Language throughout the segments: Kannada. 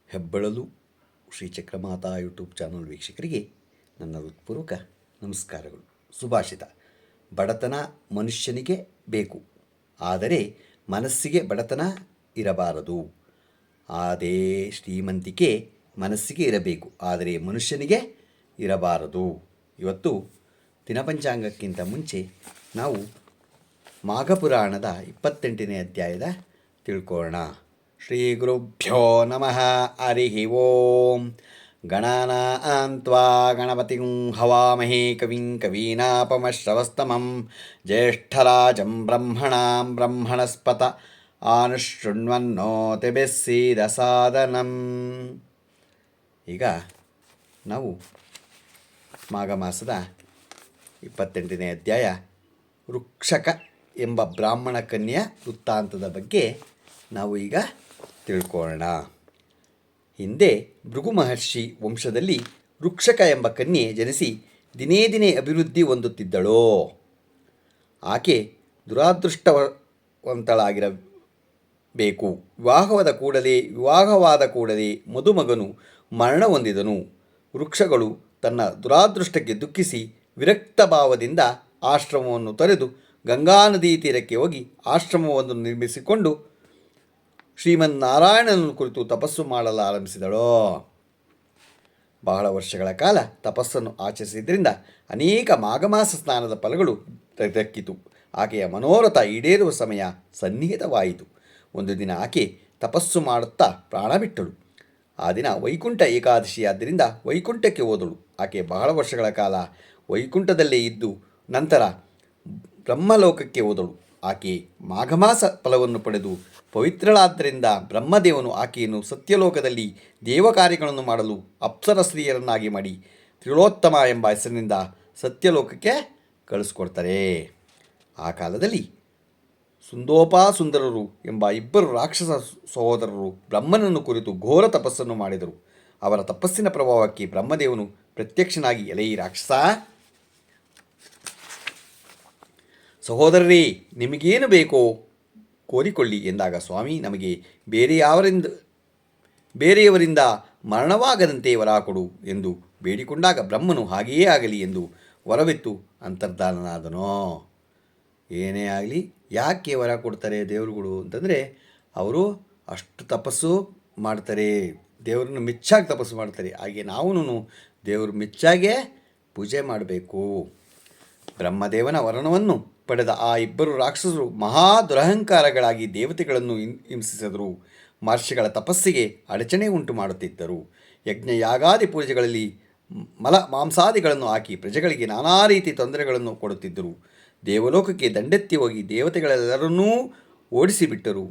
ಹೆಬ್ಬಳಲು ಶ್ರೀಚಕ್ರಮಾತಾ ಯೂಟ್ಯೂಬ್ ಚಾನಲ್ ವೀಕ್ಷಕರಿಗೆ ನನ್ನ ಹೃತ್ಪೂರ್ವಕ ನಮಸ್ಕಾರಗಳು. ಸುಭಾಷಿತ: ಬಡತನ ಮನುಷ್ಯನಿಗೆ ಬೇಕು, ಆದರೆ ಮನಸ್ಸಿಗೆ ಬಡತನ ಇರಬಾರದು. ಅದೇ ಶ್ರೀಮಂತಿಕೆ ಮನಸ್ಸಿಗೆ ಇರಬೇಕು, ಆದರೆ ಮನುಷ್ಯನಿಗೆ ಇರಬಾರದು. ಇವತ್ತು ದಿನಪಂಚಾಂಗಕ್ಕಿಂತ ಮುಂಚೆ ನಾವು ಮಾಘಪುರಾಣದ 28ನೇ ಅಧ್ಯಾಯದ ತಿಳ್ಕೊಳ್ಳೋಣ. ಶ್ರೀ ಗುರುಭ್ಯೋ ನಮಃ. ಹರಿ ಓಂ. ಗಣಾನಾಂ ತ್ವಾ ಗಣಪತಿಂ ಹವಾಮಹೇ ಕವಿಂ ಕವೀನಾಪಮಶ್ರವಸ್ತಮಂ ಜ್ಯೇಷ್ಠರಾಜಂ ಬ್ರಹ್ಮಣಾಂ ಬ್ರಹ್ಮಣಸ್ಪತ ಆನುಶೃಣ್ವನ್ನೋತಿಭಿಃ ಸೀದಸಾದನಂ. ಈಗ ನಾವು ಮಾಘ ಮಾಸದ 28ನೇ ಅಧ್ಯಾಯ ರುಕ್ಷಕ ಎಂಬ ಬ್ರಾಹ್ಮಣ ಕನ್ಯೆಯ ವೃತ್ತಾಂತದ ಬಗ್ಗೆ ನಾವು ಈಗ ತಿಳ್ಕೊಳ್ಳೋಣ. ಹಿಂದೆ ಭೃಗು ಮಹರ್ಷಿ ವಂಶದಲ್ಲಿ ರುಕ್ಷಕ ಎಂಬ ಕನ್ಯೆ ಜನಿಸಿ ದಿನೇ ದಿನೇ ಅಭಿವೃದ್ಧಿ ಹೊಂದುತ್ತಿದ್ದಳು. ಆಕೆ ದುರಾದೃಷ್ಟವಂತಳಾಗಿರಬೇಕು. ವಿವಾಹವಾದ ಕೂಡಲೇ ಮದುಮಗನು ಮರಣ ಹೊಂದಿದನು. ವೃಕ್ಷಗಳು ತನ್ನ ದುರಾದೃಷ್ಟಕ್ಕೆ ದುಃಖಿಸಿ ವಿರಕ್ತ ಭಾವದಿಂದ ಆಶ್ರಮವನ್ನು ತೊರೆದು ಗಂಗಾ ನದಿ ತೀರಕ್ಕೆ ಹೋಗಿ ಆಶ್ರಮವನ್ನು ನಿರ್ಮಿಸಿಕೊಂಡು ಶ್ರೀಮನ್ನಾರಾಯಣನನ್ನು ಕುರಿತು ತಪಸ್ಸು ಮಾಡಲು ಆರಂಭಿಸಿದಳು. ಬಹಳ ವರ್ಷಗಳ ಕಾಲ ತಪಸ್ಸನ್ನು ಆಚರಿಸಿದ್ದರಿಂದ ಅನೇಕ ಮಾಘಮಾಸ ಸ್ನಾನದ ಫಲಗಳು ದಕ್ಕಿತು. ಆಕೆಯ ಮನೋರಥ ಈಡೇರುವ ಸಮಯ ಸನ್ನಿಹಿತವಾಯಿತು. ಒಂದು ದಿನ ಆಕೆ ತಪಸ್ಸು ಮಾಡುತ್ತಾ ಪ್ರಾಣ ಬಿಟ್ಟಳು. ಆ ದಿನ ವೈಕುಂಠ ಏಕಾದಶಿಯಾದ್ದರಿಂದ ವೈಕುಂಠಕ್ಕೆ ಹೋದಳು. ಆಕೆ ಬಹಳ ವರ್ಷಗಳ ಕಾಲ ವೈಕುಂಠದಲ್ಲೇ ಇದ್ದು ನಂತರ ಬ್ರಹ್ಮಲೋಕಕ್ಕೆ ಹೋದಳು. ಆಕೆ ಮಾಘಮಾಸ ಫಲವನ್ನು ಪಡೆದು ಪವಿತ್ರಳಾದ್ದರಿಂದ ಬ್ರಹ್ಮದೇವನು ಆಕೆಯನ್ನು ಸತ್ಯಲೋಕದಲ್ಲಿ ದೇವಕಾರ್ಯಗಳನ್ನು ಮಾಡಲು ಅಪ್ಸರ ಸ್ತ್ರೀಯರನ್ನಾಗಿ ಮಾಡಿ ತ್ರಿಲೋತ್ತಮ ಎಂಬ ಹೆಸರಿನಿಂದ ಸತ್ಯಲೋಕಕ್ಕೆ ಕಳಿಸ್ಕೊಡ್ತಾರೆ. ಆ ಕಾಲದಲ್ಲಿ ಸುಂದೋಪಾಸುಂದರರು ಎಂಬ ಇಬ್ಬರು ರಾಕ್ಷಸ ಸಹೋದರರು ಬ್ರಹ್ಮನನ್ನು ಕುರಿತು ಘೋರ ತಪಸ್ಸನ್ನು ಮಾಡಿದರು. ಅವರ ತಪಸ್ಸಿನ ಪ್ರಭಾವಕ್ಕೆ ಬ್ರಹ್ಮದೇವನು ಪ್ರತ್ಯಕ್ಷನಾಗಿ, ಎಲೈ ರಾಕ್ಷಸ ಸಹೋದರರೇ, ನಿಮಗೇನು ಬೇಕೋ ಕೋರಿಕೊಳ್ಳಿ ಎಂದಾಗ, ಸ್ವಾಮಿ, ನಮಗೆ ಬೇರೆಯವರಿಂದ ಮರಣವಾಗದಂತೆ ವರ ಕೊಡು ಎಂದು ಬೇಡಿಕೊಂಡಾಗ ಬ್ರಹ್ಮನು ಹಾಗೆಯೇ ಆಗಲಿ ಎಂದು ವರವಿತ್ತು ಅಂತರ್ಧಾನನಾದನು. ಏನೇ ಆಗಲಿ, ಯಾಕೆ ವರ ಕೊಡ್ತಾರೆ ದೇವರುಗಳು ಅಂತಂದರೆ, ಅವರು ಅಷ್ಟು ತಪಸ್ಸು ಮಾಡ್ತಾರೆ, ದೇವರನ್ನು ಮೆಚ್ಚಾಗಿ ತಪಸ್ಸು ಮಾಡ್ತಾರೆ. ಹಾಗೆ ನಾವು ದೇವರು ಮೆಚ್ಚಾಗೆ ಪೂಜೆ ಮಾಡಬೇಕು. ಬ್ರಹ್ಮದೇವನ ವರನವನ್ನು ಪಡೆದ ಆ ಇಬ್ಬರು ರಾಕ್ಷಸರು ಮಹಾ ದುರಹಂಕಾರಗಳಾಗಿ ದೇವತೆಗಳನ್ನು ಹಿಂಸಿಸಿದರು. ಮಹರ್ಷಿಗಳ ತಪಸ್ಸಿಗೆ ಅಡಚಣೆ ಉಂಟು ಮಾಡುತ್ತಿದ್ದರು. ಯಜ್ಞ ಯಾಗಾದಿ ಪೂಜೆಗಳಲ್ಲಿ ಮಾಂಸಾದಿಗಳನ್ನು ಹಾಕಿ ಪ್ರಜೆಗಳಿಗೆ ನಾನಾ ರೀತಿ ತೊಂದರೆಗಳನ್ನು ಕೊಡುತ್ತಿದ್ದರು. ದೇವಲೋಕಕ್ಕೆ ದಂಡೆತ್ತಿ ಹೋಗಿ ದೇವತೆಗಳೆಲ್ಲರನ್ನೂ ಓಡಿಸಿಬಿಟ್ಟರು.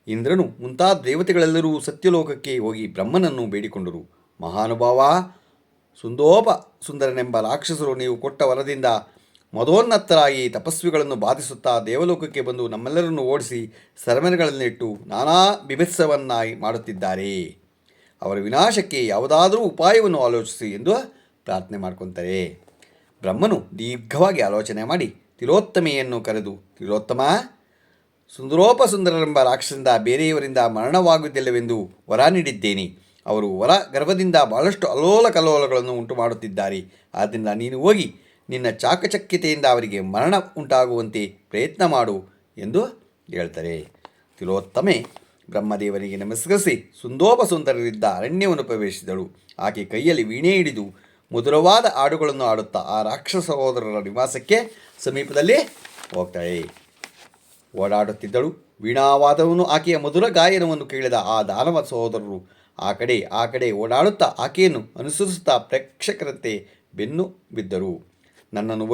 ಇಂದ್ರನು ಮುಂತಾದ ದೇವತೆಗಳೆಲ್ಲರೂ ಸತ್ಯಲೋಕಕ್ಕೆ ಹೋಗಿ ಬ್ರಹ್ಮನನ್ನು ಬೇಡಿಕೊಂಡರು. ಮಹಾನುಭಾವ, ಸುಂದರನೆಂಬ ರಾಕ್ಷಸರು ನೀವು ಕೊಟ್ಟ ವರದಿಂದ ಮದೋನ್ನತರಾಗಿ ತಪಸ್ವಿಗಳನ್ನು ಬಾಧಿಸುತ್ತಾ ದೇವಲೋಕಕ್ಕೆ ಬಂದು ನಮ್ಮೆಲ್ಲರನ್ನು ಓಡಿಸಿ ಸೆರೆಮನೆಗಳನ್ನಿಟ್ಟು ನಾನಾ ಬಿಭತ್ಸವನ್ನಾಗಿ ಮಾಡುತ್ತಿದ್ದಾರೆ. ಅವರ ವಿನಾಶಕ್ಕೆ ಯಾವುದಾದರೂ ಉಪಾಯವನ್ನು ಆಲೋಚಿಸಿ ಎಂದು ಪ್ರಾರ್ಥನೆ ಮಾಡ್ಕೊತಾರೆ. ಬ್ರಹ್ಮನು ದೀರ್ಘವಾಗಿ ಆಲೋಚನೆ ಮಾಡಿ ತಿಲೋತ್ತಮೆಯನ್ನು ಕರೆದು, ತಿಲೋತ್ತಮ, ಸುಂದರರೆಂಬ ರಾಕ್ಷಸರಿಂದ ಬೇರೆಯವರಿಂದ ಮರಣವಾಗುವುದಿಲ್ಲವೆಂದು ವರ ನೀಡಿದ್ದೇನೆ. ಅವರು ವರ ಗರ್ಭದಿಂದ ಬಹಳಷ್ಟು ಅಲೋಲ ಕಲೋಲಗಳನ್ನು ಉಂಟು ಮಾಡುತ್ತಿದ್ದಾರೆ. ಆದ್ದರಿಂದ ನೀನು ಹೋಗಿ ನಿನ್ನ ಚಾಕಚಕ್ಯತೆಯಿಂದ ಅವರಿಗೆ ಮರಣ ಉಂಟಾಗುವಂತೆ ಪ್ರಯತ್ನ ಮಾಡು ಎಂದು ಹೇಳ್ತಾರೆ. ತಿಲೋತ್ತಮೆ ಬ್ರಹ್ಮದೇವನಿಗೆ ನಮಸ್ಕರಿಸಿ ಸುಂದರರಿದ್ದ ಅರಣ್ಯವನ್ನು ಪ್ರವೇಶಿಸಿದಳು. ಆಕೆ ಕೈಯಲ್ಲಿ ವೀಣೆ ಹಿಡಿದು ಮಧುರವಾದ ಹಾಡುಗಳನ್ನು ಆಡುತ್ತಾ ಆ ರಾಕ್ಷಸ ಸಹೋದರರ ನಿವಾಸಕ್ಕೆ ಸಮೀಪದಲ್ಲಿ ಹೋಗ್ತಾಳೆ. ಓಡಾಡುತ್ತಿದ್ದಳು. ವೀಣಾವಾದವನ್ನು ಆಕೆಯ ಮಧುರ ಗಾಯನವನ್ನು ಕೇಳಿದ ಆ ದಾನವ ಸಹೋದರರು ಆ ಕಡೆ ಓಡಾಡುತ್ತಾ ಆಕೆಯನ್ನು ಅನುಸರಿಸುತ್ತಾ ಪ್ರೇಕ್ಷಕರಂತೆ ಬೆನ್ನು ಬಿದ್ದರು. ನನ್ನನ್ನು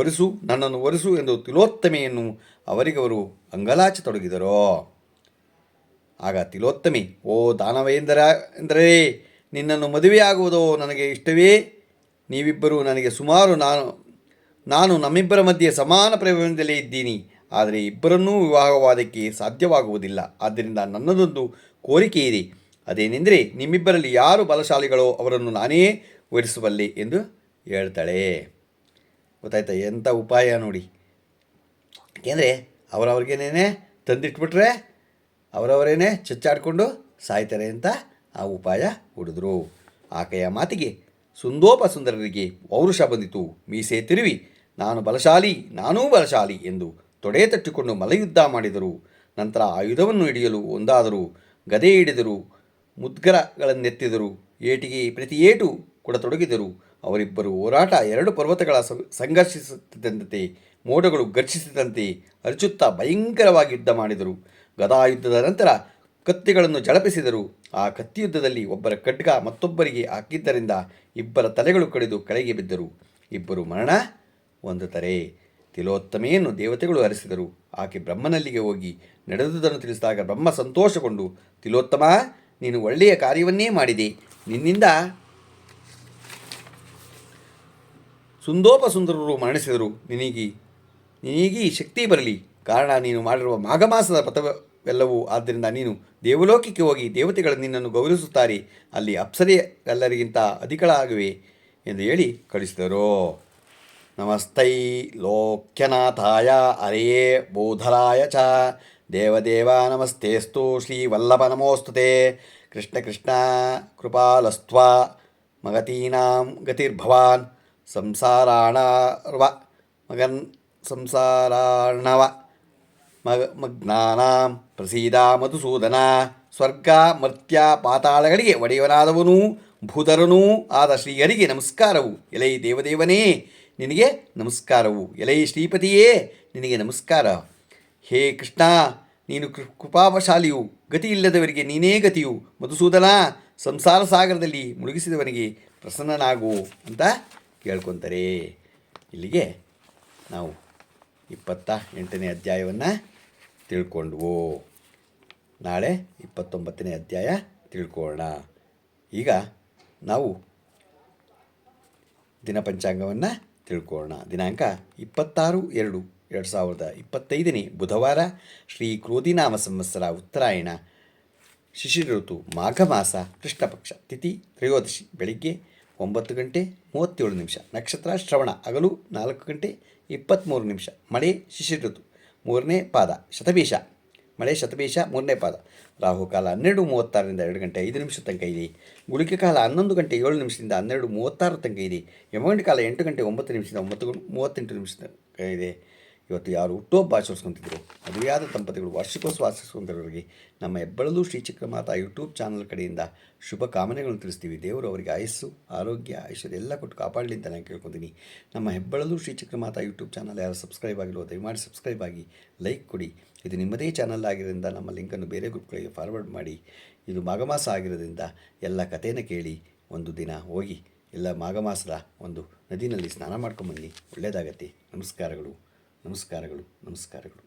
ವರಿಸು ಎಂದು ತಿಲೋತ್ತಮೆಯನ್ನು ಅವರಿಗವರು ಅಂಗಲಾಚತೊಡಗಿದರು. ಆಗ ತಿಲೋತ್ತಮೆ, ಓ ದಾನವೇಂದ್ರೇ, ನಿನ್ನನ್ನು ಮದುವೆಯಾಗುವುದೋ ನನಗೆ ಇಷ್ಟವೇ. ನೀವಿಬ್ಬರು ನನಗೆ ಸುಮಾರು. ನಾನು ನಮ್ಮಿಬ್ಬರ ಮಧ್ಯೆ ಸಮಾನ ಪ್ರೇಮದಿಂದಲೇ ಇದ್ದೀನಿ. ಆದರೆ ಇಬ್ಬರನ್ನೂ ವಿವಾಹವಾದಕ್ಕೆ ಸಾಧ್ಯವಾಗುವುದಿಲ್ಲ. ಆದ್ದರಿಂದ ನನ್ನದೊಂದು ಕೋರಿಕೆ ಇದೆ. ಅದೇನೆಂದರೆ, ನಿಮ್ಮಿಬ್ಬರಲ್ಲಿ ಯಾರು ಬಲಶಾಲಿಗಳೋ ಅವರನ್ನು ನಾನೇ ವರಿಸಬಲ್ಲೆ ಎಂದು ಹೇಳ್ತಾಳೆ. ಗೊತ್ತಾಯ್ತಾ? ಎಂಥ ಉಪಾಯ ನೋಡಿ. ಏಕೆಂದರೆ ಅವರವ್ರಿಗೇನೇ ತಂದಿಟ್ಬಿಟ್ರೆ ಅವರವರೇನೆ ಚಚ್ಚಾಡಿಕೊಂಡು ಸಾಯ್ತಾರೆ ಅಂತ ಆ ಉಪಾಯ ಹೂಡಿದ್ರು. ಆಕೆಯ ಮಾತಿಗೆ ಸುಂದೋಪಸುಂದರರಿಗೆ ಪೌರುಷ ಬಂದಿತು. ಮೀಸೆ ತಿರುವಿ ನಾನು ಬಲಶಾಲಿ, ನಾನೂ ಬಲಶಾಲಿ ಎಂದು ತೊಡೆ ತಟ್ಟಿಕೊಂಡು ಮಲ್ಲಯುದ್ಧ ಮಾಡಿದರು. ನಂತರ ಆಯುಧವನ್ನು ಹಿಡಿಯಲು ಒಂದಾದರು. ಗದೆ ಹಿಡಿದರು, ಮುದ್ಗರಗಳನ್ನೆತ್ತಿದರು. ಏಟಿಗೆ ಪ್ರತಿ ಏಟು ಕೊಡತೊಡಗಿದರು. ಅವರಿಬ್ಬರು ಹೋರಾಟ ಎರಡು ಪರ್ವತಗಳ ಸಂಘರ್ಷಿಸುತ್ತಿದ್ದಂತೆ, ಮೋಡಗಳು ಘರ್ಷಿಸಿದಂತೆ ಅರಚುತ್ತಾ ಭಯಂಕರವಾಗಿ ಯುದ್ಧ ಮಾಡಿದರು. ಗದಾಯುದ್ಧದ ನಂತರ ಕತ್ತಿಗಳನ್ನು ಝಳಪಿಸಿದರು. ಆ ಕತ್ತಿಯುದ್ಧದಲ್ಲಿ ಒಬ್ಬರ ಖಡ್ಗ ಮತ್ತೊಬ್ಬರಿಗೆ ಹಾಕಿದ್ದರಿಂದ ಇಬ್ಬರ ತಲೆಗಳು ಕಡಿದು ಕೆಳಗೆ ಬಿದ್ದರು. ಇಬ್ಬರು ಮರಣ ಹೊಂದುತ್ತಾರೆ. ತಿಲೋತ್ತಮೆಯನ್ನು ದೇವತೆಗಳು ಹರಿಸಿದರು. ಆಕೆ ಬ್ರಹ್ಮನಲ್ಲಿಗೆ ಹೋಗಿ ನಡೆದುದನ್ನು ತಿಳಿಸಿದಾಗ ಬ್ರಹ್ಮ ಸಂತೋಷಗೊಂಡು, ತಿಲೋತ್ತಮ, ನೀನು ಒಳ್ಳೆಯ ಕಾರ್ಯವನ್ನೇ ಮಾಡಿದೆ. ನಿನ್ನಿಂದ ಸುಂದೋಪಸುಂದರರು ಮರಣಿಸಿದರು. ನಿನಗೀ ಶಕ್ತಿ ಬರಲಿ. ಕಾರಣ ನೀನು ಮಾಡಿರುವ ಮಾಘಮಾಸದ ವ್ರತವೆಲ್ಲವೂ. ಆದ್ದರಿಂದ ನೀನು ದೇವಲೋಕಕ್ಕೆ ಹೋಗಿ ದೇವತೆಗಳು ನಿನ್ನನ್ನು ಗೌರವಿಸುತ್ತಾರೆ. ಅಲ್ಲಿ ಅಪ್ಸರೆಯೆಲ್ಲರಿಗಿಂತ ಅಧಿಕಳಾಗಿವೆ ಎಂದು ಹೇಳಿ ಕಳಿಸಿದರು. ನಮಸ್ತೈ ಲೋಕ್ಯನಾಥಾಯ ಹರೆಯೇ ಬೋಧರಾಯ ಚ ದೇವದೇವ ನಮಸ್ತೇಸ್ತು ಶ್ರೀವಲ್ಲಭ ನಮೋಸ್ತುತೆ. ಕೃಷ್ಣ ಕೃಷ್ಣ ಕೃಪಾಲಸ್ತ್ವ ಮಗತೀನಾಂ ಗತಿರ್ಭವಾನ್ ಸಂಸಾರಾಣವ ಮಗ್ನಾನಾಂ ಪ್ರಸೀದ ಮಧುಸೂದನ. ಸ್ವರ್ಗ ಮರ್ತ್ಯ ಪಾತಾಳಗಳಿಗೆ ಒಡೆಯವನಾದವನೂ ಭೂಧರನೂ ಆದ ಶ್ರೀಹರಿಗೆ ನಮಸ್ಕಾರವು. ಎಲೈ ದೇವದೇವನೇ ನಿನಗೆ ನಮಸ್ಕಾರವು. ಎಲೈ ಶ್ರೀಪತಿಯೇ ನಿನಗೆ ನಮಸ್ಕಾರ. ಹೇ ಕೃಷ್ಣ, ನೀನು ಕೃಪಾವಶಾಲಿಯು. ಗತಿ ಇಲ್ಲದವರಿಗೆ ನೀನೇ ಗತಿಯು. ಮಧುಸೂದನ, ಸಂಸಾರ ಸಾಗರದಲ್ಲಿ ಮುಳುಗಿಸಿದವನಿಗೆ ಪ್ರಸನ್ನನಾಗು ಅಂತ ಕೇಳ್ಕೊತಾರೆ. ಇಲ್ಲಿಗೆ ನಾವು 28ನೇ ಅಧ್ಯಾಯವನ್ನು ತಿಳ್ಕೊಂಡ್ವು. ನಾಳೆ 29ನೇ ಅಧ್ಯಾಯ ತಿಳ್ಕೊಳ್ಳೋಣ. ಈಗ ನಾವು ದಿನಪಂಚಾಂಗವನ್ನು ತಿಳ್ಕೊಳ್ಳೋಣ. ದಿನಾಂಕ 26/2/2025 ಬುಧವಾರ, ಶ್ರೀ ಕ್ರೋಧಿನಾಮ ಸಂವತ್ಸರ, ಉತ್ತರಾಯಣ, ಶಿಶಿರ ಋತು, ಮಾಘ ಮಾಸ, ಕೃಷ್ಣ ಪಕ್ಷ, ತಿಥಿ ತ್ರಯೋದಶಿ, ಬೆಳಿಗ್ಗೆ 9:37. ನಕ್ಷತ್ರ ಶ್ರವಣ, ಹಗಲು 4:23. ಮಳೆ ಶಿಶಿರ ಋತು, 3ನೇ ಪಾದ, ಶತಭೀಷ, ಮಳೆ ಶತಭೀಷ 3ನೇ ಪಾದ. ರಾಹುಕಾಲ 12:36 2:05 ತನಕ ಇದೆ. ಗುಳಿಕೆ ಕಾಲ 11:07 12:36 ತನಕ ಇದೆ. ಯಮಗಂಡ ಕಾಲ 8:09 9:38 ತನಕ ಇದೆ. ಇವತ್ತು ಯಾರು ಹುಟ್ಟುಹಬ್ಬ ಆಚರಿಸ್ಕೊತಿದ್ರು, ಮದುವೆಯಾದ ದಂಪತಿಗಳು ವಾರ್ಷಿಕೋತ್ಸವ ಆಚರಿಸ್ಕೊಂತಿರೋರಿಗೆ ನಮ್ಮ ಹೆಬ್ಬಳಲು ಶ್ರೀ ಚಕ್ರಮಾತಾ ಯೂಟ್ಯೂಬ್ ಚಾನಲ್ ಕಡೆಯಿಂದ ಶುಭ ಕಾಮನೆಗಳನ್ನು ತಿಳಿಸ್ತೀವಿ. ದೇವರು ಅವರಿಗೆ ಆಯಸ್ಸು, ಆರೋಗ್ಯ, ಐಶ್ವರ್ಯ ಎಲ್ಲ ಕೊಟ್ಟು ಕಾಪಾಡಲಿ ಅಂತ ನಾನು ಕೇಳ್ಕೊತೀನಿ. ನಮ್ಮ ಹೆಬ್ಬಳಲು ಶ್ರೀ ಚಕ್ರಮಾತಾ ಯೂಟ್ಯೂಬ್ ಚಾನಲ್ ಯಾರು ಸಬ್ಸ್ಕ್ರೈಬ್ ಆಗಿಲ್ವೋ ದಯಮಾಡಿ ಸಬ್ಸ್ಕ್ರೈಬ್ ಆಗಿ, ಲೈಕ್ ಕೊಡಿ. ಇದು ನಿಮ್ಮದೇ ಚಾನಲ್ ಆಗಿರೋದ್ರಿಂದ ನಮ್ಮ ಲಿಂಕನ್ನು ಬೇರೆ ಗ್ರೂಪ್ಗಳಿಗೆ ಫಾರ್ವರ್ಡ್ ಮಾಡಿ. ಇದು ಮಾಘಮಾಸ ಆಗಿರೋದ್ರಿಂದ ಎಲ್ಲ ಕಥೆನ ಕೇಳಿ ಒಂದು ದಿನ ಹೋಗಿ ಎಲ್ಲ ಮಾಘಮಾಸದ ಒಂದು ನದಿನಲ್ಲಿ ಸ್ನಾನ ಮಾಡ್ಕೊಂಬನ್ನಿ, ಒಳ್ಳೆಯದಾಗತ್ತೆ. ನಮಸ್ಕಾರಗಳು, ನಮಸ್ಕಾರಗಳು, ನಮಸ್ಕಾರಗಳು.